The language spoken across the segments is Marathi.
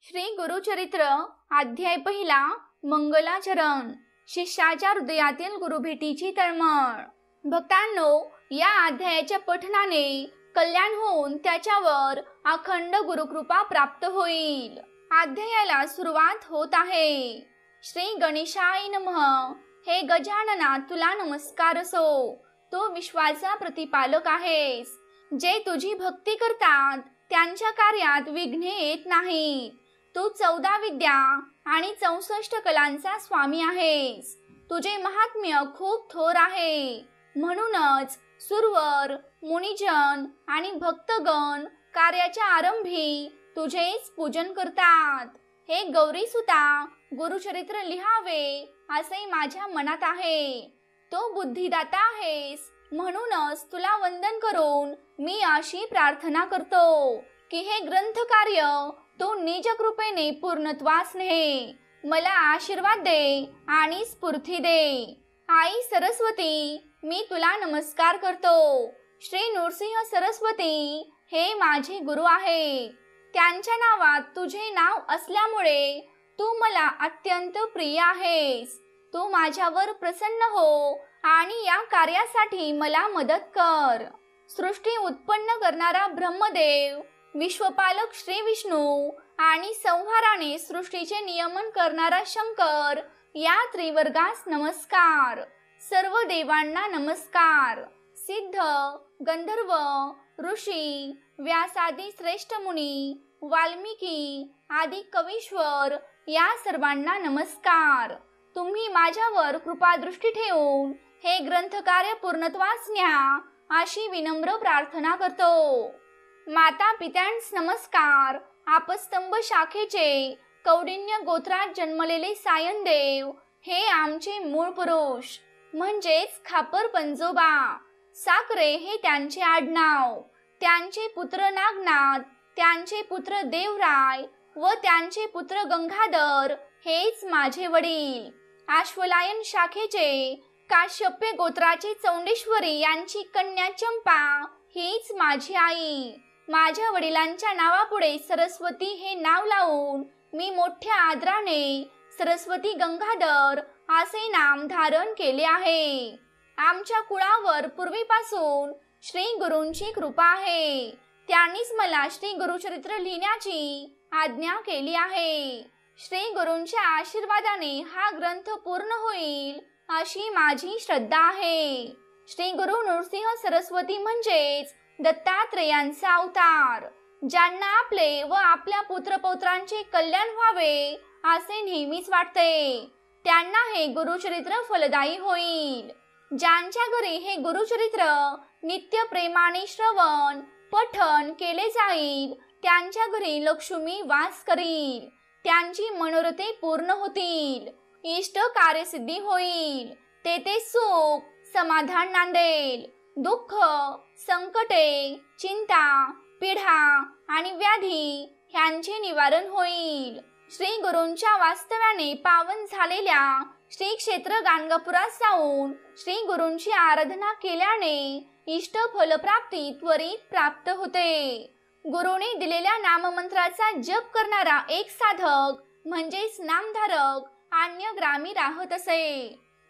श्री गुरुचरित्र अध्याय पहिला मंगलाचरण शिष्याच्या हृदयातील गुरुभेटीची तळमळ। भक्तांनो, या अध्यायाच्या पठनाने कल्याण होऊन त्याच्यावर अखंड गुरुकृपा प्राप्त होईल। अध्यायाला सुरुवात होत आहे। श्री गणेशाय नमः। हे गजानना, तुला नमस्कार असो। तू विश्वाचा प्रतिपालक आहेस। जे तुझी भक्ती करतात त्यांच्या कार्यात विघ्ने येत नाहीत। तू 14 विद्या आणि 64 कलांचा स्वामी आहेस। तुझे महात्म्य खूप थोर आहे। म्हणूनच सुरवर, मुनिजन आणि भक्तगण कार्याच्या आरंभी तुझेच पूजन करतात। हे गौरीसुता, गुरुचरित्र लिहावे असे माझ्या मनात आहे। तो बुद्धिदाता आहेस, म्हणूनच तुला वंदन करून मी अशी प्रार्थना करतो की हे ग्रंथकार्य तू निज कृपेने पूर्णत्वास ने। मला आशीर्वाद दे आणि स्फूर्ती दे। आई सरस्वती, मी तुला नमस्कार करतो। श्री नृसिंह सरस्वती हे माझे गुरु आहे। त्यांच्या नावात तुझे नाव असल्यामुळे तू मला अत्यंत प्रिय आहेस। तू माझ्यावर प्रसन्न हो आणि या कार्यासाठी मला मदत कर। सृष्टी उत्पन्न करणारा ब्रह्मदेव, विश्वपालक श्री विष्णू आणि संहाराने सृष्टीचे नियमन करणारा शंकर, या त्रिवर्गास नमस्कार। सर्व देवांना नमस्कार। सिद्ध, गंधर्व, ऋषी, व्यासादी श्रेष्ठ मुनी, वाल्मिकी आदी कवीश्वर, या सर्वांना नमस्कार। तुम्ही माझ्यावर कृपादृष्टी ठेवून हे ग्रंथकार्य पूर्णत्वास न्या अशी विनम्र प्रार्थना करतो। माता पित्यांस नमस्कार। आपस्तंभ शाखेचे कौंडिन्य गोत्रात जन्मलेले सायनदेव हे आमचे मूळ पुरुष, म्हणजेच खापर पंजोबा। साखरे हे त्यांचे आडनाव। त्यांचे पुत्र नागनाथ, त्यांचे पुत्र देवराय व त्यांचे पुत्र गंगाधर हेच माझे वडील। आश्वलायन शाखेचे काश्यप्य गोत्राचे चौंडेश्वरी यांची कन्या चंपा हीच माझी आई। माझ्या वडिलांच्या नावापुढे सरस्वती हे नाव लावून मी मोठ्या आदराने सरस्वती गंगाधर असे नाम धारण केले आहे। आमच्या कुळावर पूर्वीपासून श्री गुरूंची कृपा आहे। त्यांनीच मला श्री गुरुचरित्र लिहिण्याची आज्ञा केली आहे। श्री गुरूंच्या आशीर्वादाने हा ग्रंथ पूर्ण होईल अशी माझी श्रद्धा आहे। श्री गुरु नृसिंह सरस्वती म्हणजेच दत्तात्रेयांचा अवतार, ज्यांना आपले व आपल्या पुत्रपौत्रांचे कल्याण व्हावे असे नेहमीच वाटते, त्यांना हे गुरुचरित्र फलदायी होईल। ज्यांच्या घरी हे गुरुचरित्र नित्य प्रेमाने श्रवण पठण केले जाईल त्यांच्या घरी लक्ष्मी वास करील। त्यांची मनोरथे पूर्ण होतील, इष्ट कार्यसिद्धी होईल। तेथे सुख समाधान नांदेल। दुःख, संकटे, चिंता, पीडा आणि व्याधी ह्यांचे निवारण होईल। श्री गुरूंच्या वास्तव्याने पावन झालेल्या श्री क्षेत्र गाणगापुरात जाऊन श्री गुरूंची आराधना केल्याने इष्ट फलप्राप्ती त्वरित प्राप्त होते। गुरुने दिलेल्या नाममंत्राचा जप करणारा एक साधक म्हणजेच नामधारक अन्यग्रामी राहत असे।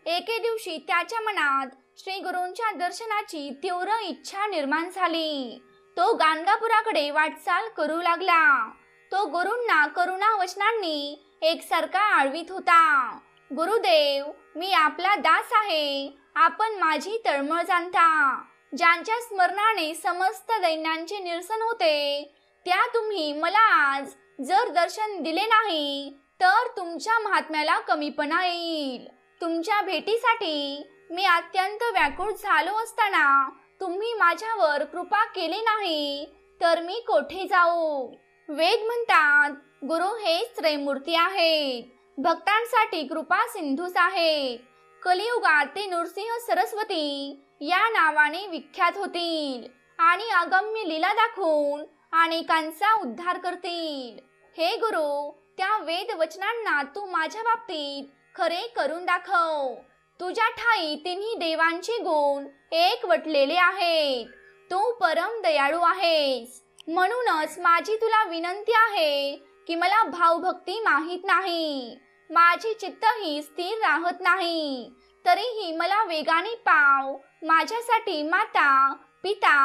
एके दिवशी त्याच्या मनात श्री गुरूंच्या दर्शनाची तीव्र इच्छा निर्माण झाली। तो गाणगापुराकडे वाटचाल करू लागला। तो गुरूंना करुणा वचनांनी एकसारखा आळवीत होता। गुरुदेव, मी आपला दास आहे। आपण माझी तळमळ जाणता। ज्यांच्या स्मरणाने समस्त दैन्यांचे निरसन होते, त्या तुम्ही मला आज जर दर्शन दिले नाही तर तुमच्या महात्म्याला कमीपणा येईल। तुमच्या भेटीसाठी मी अत्यंत व्याकुळ झालो असताना तुम्ही माझ्यावर कृपा केली नाही तर मी कोठे जाऊ। वेद म्हणतात, गुरु हेच त्रयमूर्ती आहेत, भक्तांसाठी कृपा सिंधूच आहेत। कलियुगात ते नृसिंह सरस्वती या नावाने विख्यात होतील आणि अगम्य लीला दाखवून अनेकांचा उद्धार करतील। हे गुरु, त्या वेद वचनांना तू माझ्या बाबतीत खरे करून दाखव। तुझ्या ठाई तिन्ही देवांचे गुण एक वटलेले आहेत। तू परम दयाळू आहेस। म्हणूनच माझी तुला विनंती आहे की मला भावभक्ती माहीत नाही, माझे चित्तही स्थिर राहत नाही, तरीही मला वेगाने पाव माझ्यासाठी माता, पिता,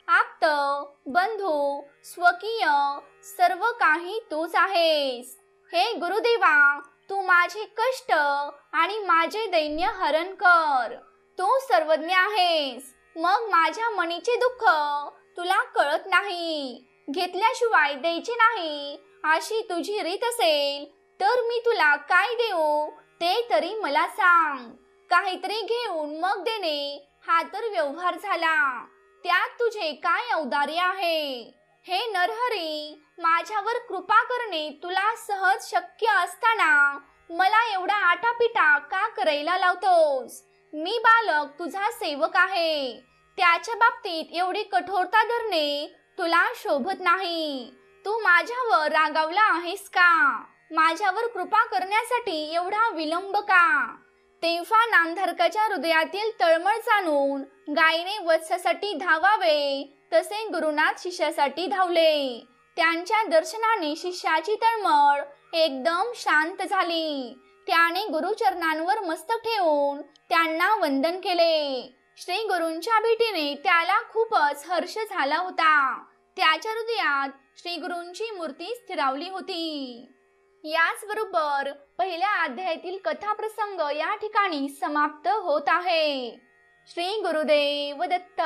आप्त, बंधू, स्वकीय सर्व काही तूच आहेस. हे गुरुदेवा, तू माझे कष्ट आणि माझे दैन्य हरण कर. तू सर्वज्ञ आहेस, मग माझ्या मनीचे दुःख तुला कळत नाही. घेतल्याशिवाय द्यायचे नाही अशी तुझी रीत असेल तर मी तुला काय देऊ ते तरी मला सांग. काहीतरी घेऊन मग देणे हा तर व्यवहार झाला, त्यात तुझे काय औदार्य आहे. हे नरहरी, माझ्यावर कृपा करणे तुला सहज शक्य असताना मला एवढा आटापिटा का करायला लावतोस. मी बालक तुझा सेवक आहे, त्याच्या बाबतीत एवढी कठोरता धरणे तुला शोभत नाही. तू माझ्यावर रागावला आहेस का? माझ्यावर कृपा करण्यासाठी एवढा विलंब का? तेव्हा नामधारकाच्या हृदयातील तळमळ जाणून गायीने वत्सासाठी धावावे तसे गुरुनाथ शिष्यासाठी धावले. त्यांच्या दर्शनाने शिष्याची तळमळ एकदम शांत झाली. त्याने गुरुचरणांवर मस्तक ठेवून त्यांना वंदन केले. श्री गुरूंच्या भेटीने त्याला खूपच हर्ष झाला होता. त्याच्या हृदयात श्री गुरूंची मूर्ती स्थिरावली होती. याचबरोबर पहिल्या अध्यायातील कथाप्रसंग या ठिकाणी समाप्त होत आहे. श्री गुरुदेव दत्त.